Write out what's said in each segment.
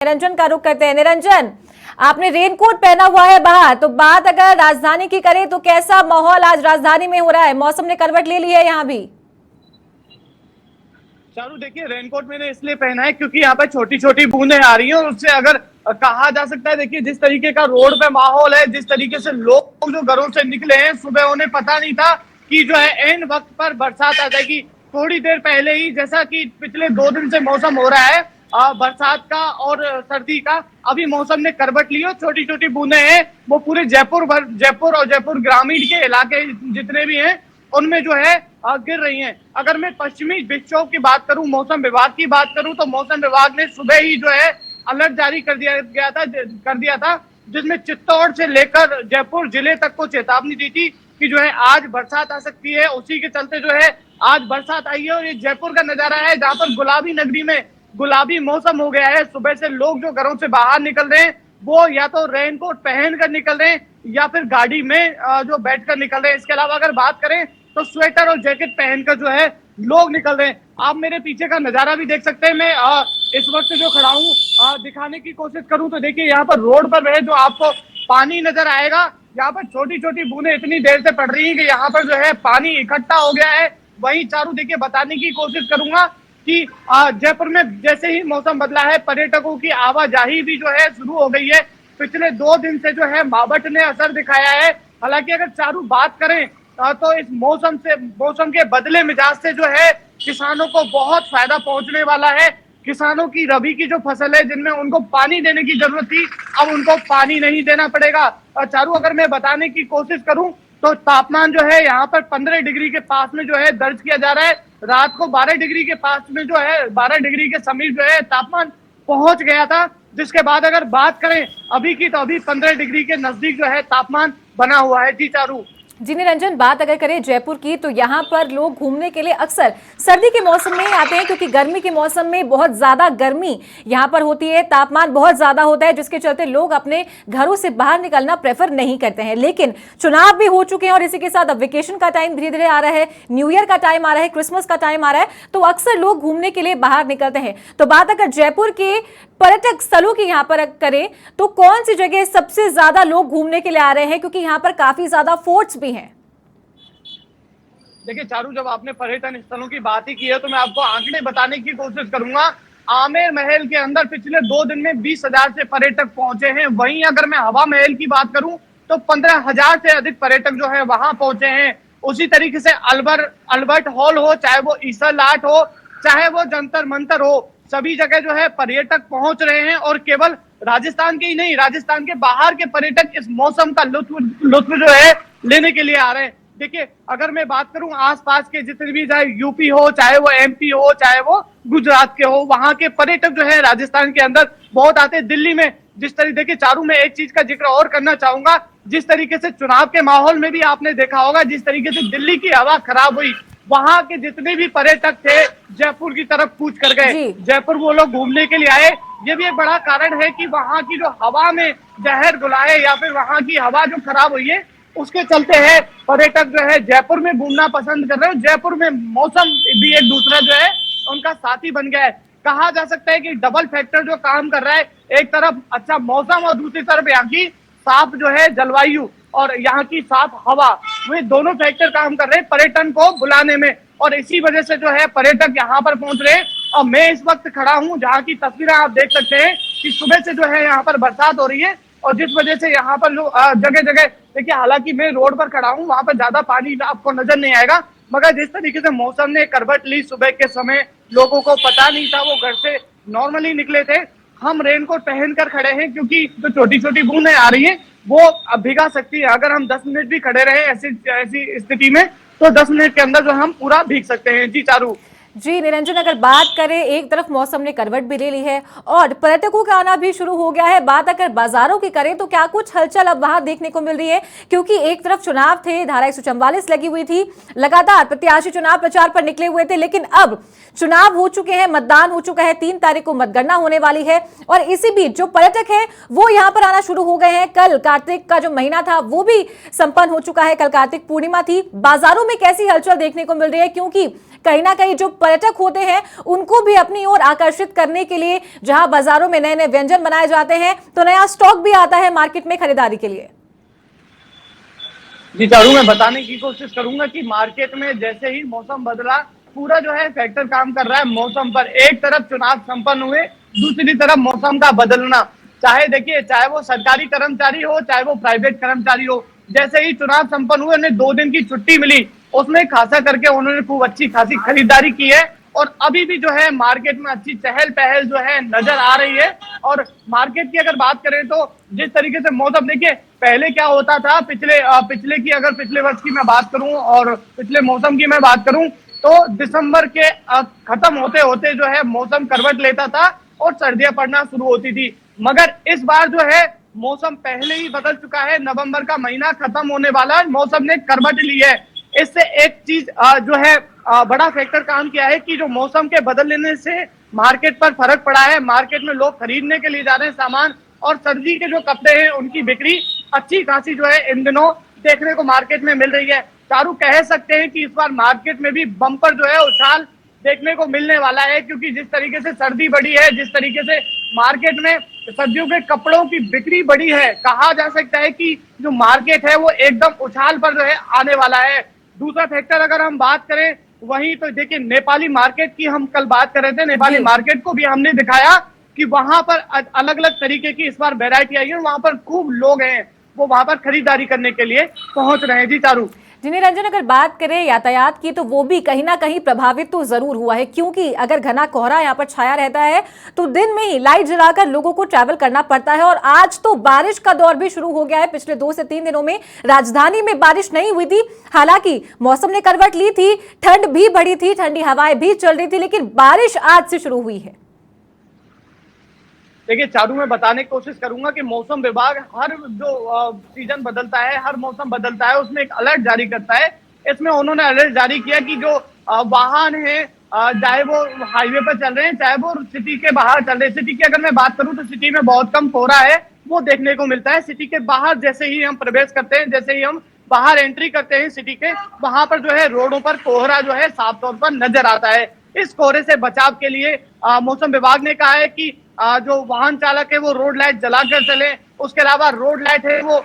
निरंजन का रुख करते हैं। निरंजन, आपने रेनकोट पहना हुआ है बाहर, तो बात अगर राजधानी की करें तो कैसा माहौल आज राजधानी में हो रहा है? मौसम ने करवट ले ली है यहाँ भी। चारू देखिए, रेनकोट मैंने इसलिए पहना है क्योंकि यहाँ पे छोटी छोटी बूंदें आ रही हैं और उससे अगर कहा जा सकता है, देखिए जिस तरीके का रोड पे माहौल है, जिस तरीके से लोग जो घरों से निकले हैं, सुबह उन्हें पता नहीं था कि जो है एन वक्त पर बरसात आ जाएगी। थोड़ी देर पहले ही, जैसा कि पिछले 2 दिन से मौसम हो रहा है बरसात का और सर्दी का, अभी मौसम ने करवट ली और छोटी छोटी बूंदें हैं वो पूरे जयपुर और जयपुर ग्रामीण के इलाके जितने भी हैं उनमें जो है गिर रही हैं। अगर मैं पश्चिमी विक्षोभ की बात करूं, मौसम विभाग की बात करूं, तो मौसम विभाग ने सुबह ही जो है अलर्ट जारी कर दिया था जिसमें चित्तौड़ से लेकर जयपुर जिले तक को चेतावनी दी थी कि जो है आज बरसात आ सकती है। उसी के चलते जो है आज बरसात आई है और ये जयपुर का नजारा है जहां पर गुलाबी नगरी में गुलाबी मौसम हो गया है। सुबह से लोग जो घरों से बाहर निकल रहे हैं वो या तो रेनकोट पहन कर निकल रहे हैं या फिर गाड़ी में जो बैठ कर निकल रहे हैं। इसके अलावा अगर बात करें तो स्वेटर और जैकेट पहनकर जो है लोग निकल रहे हैं। आप मेरे पीछे का नजारा भी देख सकते हैं। मैं इस वक्त जो खड़ा हूँ दिखाने की कोशिश करूं तो देखिए यहाँ पर रोड पर है जो आपको पानी नजर आएगा। यहाँ पर छोटी छोटी बूंदें इतनी देर से पड़ रही हैं कि यहाँ पर जो है पानी इकट्ठा हो गया है। वहीं चारू देखिए बताने की कोशिश करूंगा कि जयपुर में जैसे ही मौसम बदला है, पर्यटकों की आवाजाही भी जो है शुरू हो गई है। पिछले 2 दिन से जो है मावठ ने असर दिखाया है। हालांकि अगर चारू बात करें तो इस मौसम के बदले मिजाज से जो है किसानों को बहुत फायदा पहुंचने वाला है। किसानों की रबी की जो फसल है जिनमें उनको पानी देने की जरूरत थी, अब उनको पानी नहीं देना पड़ेगा। चारू अगर मैं बताने की कोशिश करूं तो तापमान जो है यहाँ पर 15 डिग्री के पास में जो है दर्ज किया जा रहा है। रात को 12 डिग्री के पास में जो है 12 डिग्री के समीप जो है तापमान पहुंच गया था, जिसके बाद अगर बात करें अभी की तो अभी 15 डिग्री के नजदीक जो है तापमान बना हुआ है। जी चारू। जी निरंजन, बात अगर करें जयपुर की तो यहाँ पर लोग घूमने के लिए अक्सर सर्दी के मौसम में ही आते हैं, क्योंकि गर्मी के मौसम में बहुत ज्यादा गर्मी यहाँ पर होती है, तापमान बहुत ज्यादा होता है, जिसके चलते लोग अपने घरों से बाहर निकलना प्रेफर नहीं करते हैं। लेकिन चुनाव भी हो चुके हैं और इसी के साथ अब वेकेशन का टाइम धीरे धीरे आ रहा है, न्यू ईयर का टाइम आ रहा है, क्रिसमस का टाइम आ रहा है, तो अक्सर लोग घूमने के लिए बाहर निकलते हैं। तो बात अगर जयपुर के पर्यटक स्थलों की यहाँ पर करें तो कौन सी जगह सबसे ज्यादा लोग घूमने के लिए आ रहे हैं, क्योंकि यहाँ पर काफी ज्यादा फोर्ट्स भी हैं? देखिए चारू, जब आपने पर्यटन स्थलों की बात ही की है तो मैं आपको आंकड़े बताने की कोशिश करूंगा। आमेर महल के अंदर पिछले 2 दिन में 20,000 से पर्यटक पहुंचे हैं। वहीं अगर मैं हवा महल की बात करूं तो 15,000 से अधिक पर्यटक जो है वहां पहुंचे हैं। उसी तरीके से अल्बर्ट हॉल हो, चाहे वो ईसल आर्ट हो, चाहे वो जंतर मंतर हो, सभी जगह जो है पर्यटक पहुंच रहे हैं। और केवल राजस्थान के ही नहीं, राजस्थान के बाहर के पर्यटक इस मौसम का लुत्फ जो है लेने के लिए आ रहे हैं। देखिए अगर मैं बात करूं आसपास के जितने भी, चाहे यूपी हो, चाहे वो एमपी हो, चाहे वो गुजरात के हो, वहां के पर्यटक जो है राजस्थान के अंदर बहुत आते हैं। दिल्ली में जिस तरीके, देखिए चारू मैं एक चीज का जिक्र और करना चाहूंगा, जिस तरीके से चुनाव के माहौल में भी आपने देखा होगा जिस तरीके से दिल्ली की हवा खराब हुई, वहां के जितने भी पर्यटक थे जयपुर की तरफ कूच कर गए। जयपुर वो लोग घूमने के लिए आए। ये भी एक बड़ा कारण है कि वहां की जो हवा में जहर घुलाए या फिर वहां की हवा जो खराब हुई है उसके चलते है पर्यटक जो है जयपुर में घूमना पसंद कर रहे हैं। जयपुर में मौसम भी एक दूसरा जो है उनका साथी बन गया है। कहा जा सकता है कि डबल फैक्टर जो काम कर रहा है, एक तरफ अच्छा मौसम और दूसरी तरफ यहाँ की साफ जो है जलवायु और यहाँ की साफ हवा, वे दोनों फैक्टर काम कर रहे हैं पर्यटन को बुलाने में। और इसी वजह से जो है पर्यटक यहाँ पर पहुंच रहे हैं। और मैं इस वक्त खड़ा हूँ जहाँ की तस्वीरें आप देख सकते हैं कि सुबह से जो है यहाँ पर बरसात हो रही है और जिस वजह से यहाँ पर जो जगह जगह, देखिए हालांकि मैं रोड पर खड़ा हूँ, वहां पर ज्यादा पानी आपको नजर नहीं आएगा, मगर जिस तरीके से मौसम ने करवट ली, सुबह के समय लोगों को पता नहीं था, वो घर से नॉर्मली निकले थे। हम रेनकोट पहन कर खड़े हैं क्योंकि जो छोटी छोटी बूंदें आ रही हैं वो भिगा सकती है। अगर हम 10 मिनट भी खड़े रहे ऐसी स्थिति में तो 10 मिनट के अंदर जो हम पूरा भीग सकते हैं। जी चारू। जी निरंजन, अगर बात करें, एक तरफ मौसम ने करवट भी ले ली है और पर्यटकों का आना भी शुरू हो गया है। बात अगर बाजारों की करें तो क्या कुछ हलचल अब वहां देखने को मिल रही है? क्योंकि एक तरफ चुनाव थे, धारा 144 लगी हुई थी, लगातार प्रत्याशी चुनाव प्रचार पर निकले हुए थे, लेकिन अब चुनाव हो चुके हैं, मतदान हो चुका है, 3 तारीख को मतगणना होने वाली है और इसी बीच जो पर्यटक है वो यहाँ पर आना शुरू हो गए हैं। कल कार्तिक का जो महीना था वो भी संपन्न हो चुका है, कल कार्तिक पूर्णिमा थी। बाजारों में कैसी हलचल देखने को मिल रही है? क्योंकि कहीं ना कहीं जो पर्यटक होते हैं उनको भी अपनी ओर आकर्षित करने के लिए, जहां बाजारों में नए नए व्यंजन बनाए जाते हैं तो नया स्टॉक भी आता है मार्केट में खरीदारी के लिए। जी चारू, मैं बताने की कोशिश करूंगा कि मार्केट में जैसे ही मौसम बदला, पूरा जो है फैक्टर काम कर रहा है मौसम पर। एक तरफ चुनाव संपन्न हुए, दूसरी तरफ मौसम का बदलना। चाहे देखिए, चाहे वो सरकारी कर्मचारी हो, चाहे वो प्राइवेट कर्मचारी हो, जैसे ही चुनाव संपन्न हुए उन्हें 2 दिन की छुट्टी मिली, उसमें खासा करके उन्होंने खूब अच्छी खासी खरीदारी की है। और अभी भी जो है मार्केट में अच्छी चहल पहल जो है नजर आ रही है। और मार्केट की अगर बात करें तो जिस तरीके से मौसम, देखिए पहले क्या होता था, पिछले वर्ष की मैं बात करूं और पिछले मौसम की मैं बात करूं, तो दिसंबर के खत्म होते होते जो है मौसम करवट लेता था और सर्दियां पड़ना शुरू होती थी। मगर इस बार जो है मौसम पहले ही बदल चुका है। नवंबर का महीना खत्म होने वाला है, मौसम ने करवट ली है। इससे एक चीज जो है बड़ा फैक्टर काम किया है कि जो मौसम के बदलने से मार्केट पर फर्क पड़ा है। मार्केट में लोग खरीदने के लिए जा रहे हैं सामान, और सर्दी के जो कपड़े हैं उनकी बिक्री अच्छी खासी जो है इन दिनों देखने को मार्केट में मिल रही है। चारू, कह सकते हैं कि इस बार मार्केट में भी बम्पर जो है उछाल देखने को मिलने वाला है, क्योंकि जिस तरीके से सर्दी बढ़ी है, जिस तरीके से मार्केट में सर्दियों के कपड़ों की बिक्री बढ़ी है, कहा जा सकता है कि जो मार्केट है वो एकदम उछाल पर जो है आने वाला है। दूसरा फैक्टर अगर हम बात करें, वहीं तो देखिए नेपाली मार्केट की हम कल बात कर रहे थे, नेपाली मार्केट को भी हमने दिखाया कि वहां पर अलग अलग तरीके की इस बार वैरायटी आई है। वहां पर खूब लोग हैं, वो वहां पर खरीदारी करने के लिए पहुंच रहे हैं। जी चारू। जी निरंजन, अगर बात करें यातायात की तो वो भी कहीं ना कहीं प्रभावित तो जरूर हुआ है, क्योंकि अगर घना कोहरा यहाँ पर छाया रहता है तो दिन में ही लाइट जलाकर लोगों को ट्रैवल करना पड़ता है। और आज तो बारिश का दौर भी शुरू हो गया है। पिछले 2 से 3 दिनों में राजधानी में बारिश नहीं हुई थी, हालांकि मौसम ने करवट ली थी, ठंड भी बढ़ी थी, ठंडी हवाएं भी चल रही थी, लेकिन बारिश आज से शुरू हुई है। देखिए चारू, मैं बताने की कोशिश करूंगा कि मौसम विभाग हर जो सीजन बदलता है, हर मौसम बदलता है, उसमें एक अलर्ट जारी करता है। इसमें उन्होंने अलर्ट जारी किया कि जो वाहन है, चाहे वो हाईवे पर चल रहे हैं, चाहे वो सिटी के बाहर चल रहे हैं। सिटी की अगर मैं बात करूं तो सिटी में बहुत कम कोहरा है, वो देखने को मिलता है। सिटी के बाहर जैसे ही हम प्रवेश करते हैं, जैसे ही हम बाहर एंट्री करते हैं सिटी के, वहां पर जो है रोडों पर कोहरा जो है साफ तौर पर नजर आता है। इस कोहरे से बचाव के लिए मौसम विभाग ने कहा है कि जो वाहन चालक है वो रोड लाइट जलाकर चले। उसके अलावा रोड लाइट है वो,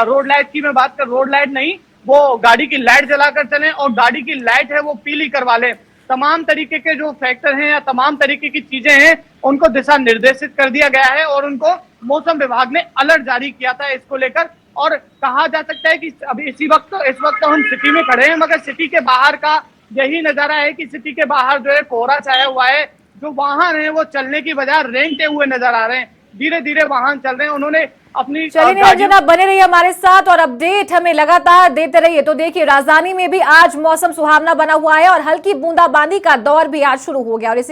रोड लाइट की मैं बात कर, रोड लाइट नहीं, वो गाड़ी की लाइट जलाकर चले, और गाड़ी की लाइट है वो पीली करवा ले। तमाम तरीके के जो फैक्टर हैं या तमाम तरीके की चीजें हैं उनको दिशा निर्देशित कर दिया गया है, और उनको मौसम विभाग ने अलर्ट जारी किया था इसको लेकर। और कहा जा सकता है कि अभी इस वक्त तो हम सिटी में खड़े हैं, मगर सिटी के बाहर का यही नजारा है कि सिटी के बाहर जो है कोहरा छाया हुआ है। जो वाहन है वो चलने की बजाय रेंगते हुए नजर आ रहे हैं। धीरे धीरे वाहन चल रहे हैं। उन्होंने अपनी चलिए निरंजन, आप बने रहिए हमारे साथ और अपडेट हमें लगातार देते रहिए। तो देखिए, राजधानी में भी आज मौसम सुहावना बना हुआ है और हल्की बूंदाबांदी का दौर भी आज शुरू हो गया। और इसी